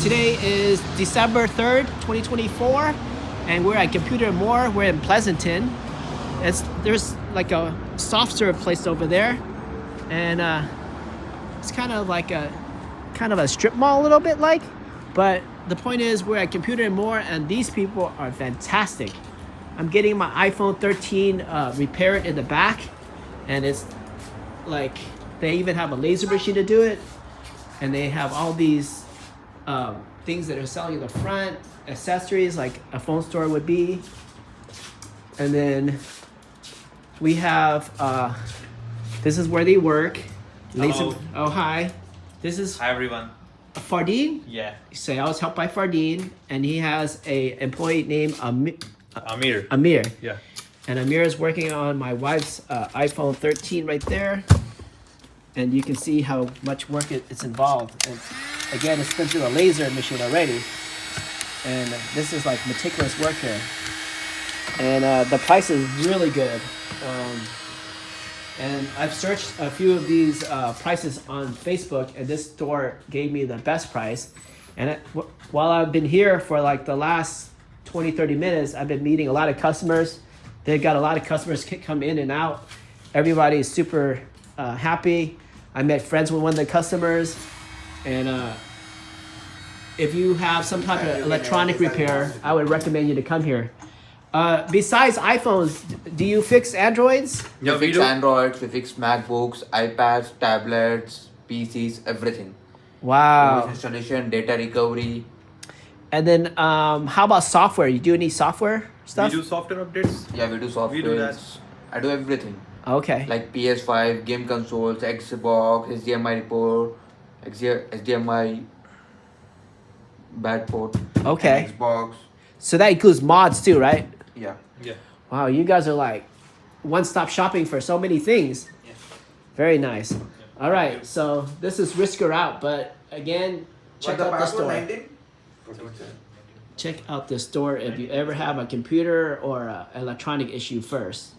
Today is December 3rd, 2024, and we're at Computer More. We're in Pleasanton. There's like a soft serve place over there, and it's kind of like a strip mall a little bit like. But the point is, we're at Computer More, and these people are fantastic. I'm getting my iPhone 13 repaired in the back, and it's like they even have a laser machine to do it, and they have all these things that are selling in the front, accessories like a phone store would be. And then we have this is where they work. Hello. Oh, hi. This is Hi everyone. Fardeen. Yeah. Sales helped by Fardeen, and he has a employee named Amir. Amir. Yeah. And Amir is working on my wife's iPhone 13 right there. And you can see how much work it's involved. And again, it's been through a laser machine already. And this is like meticulous work here. And the price is really good. And I've searched a few of these prices on Facebook, and this store gave me the best price. And while I've been here for like the last 20-30 minutes, I've been meeting a lot of customers. They've got a lot of customers come in and out. Everybody is super happy. I met friends with one of the customers, and if you have some type of electronic repair, I would recommend you to come here. Besides iPhones, do you fix Androids? We fix Androids, we fix MacBooks, iPads, tablets, PCs, everything. Wow. Installation, data recovery. And then how about software? You do any software stuff? We do software updates. Yeah, we do software. We do that. I do everything. Okay. Like PS5, game consoles, Xbox, HDMI port, HDMI bad port. Okay. Xbox. So that includes mods too, right? Yeah. Yeah. Wow, you guys are like one-stop shopping for so many things. Yeah. Very nice. All right, so this is Risker out, but again, check out the store. Check out the store if you ever have a computer or an electronic issue first.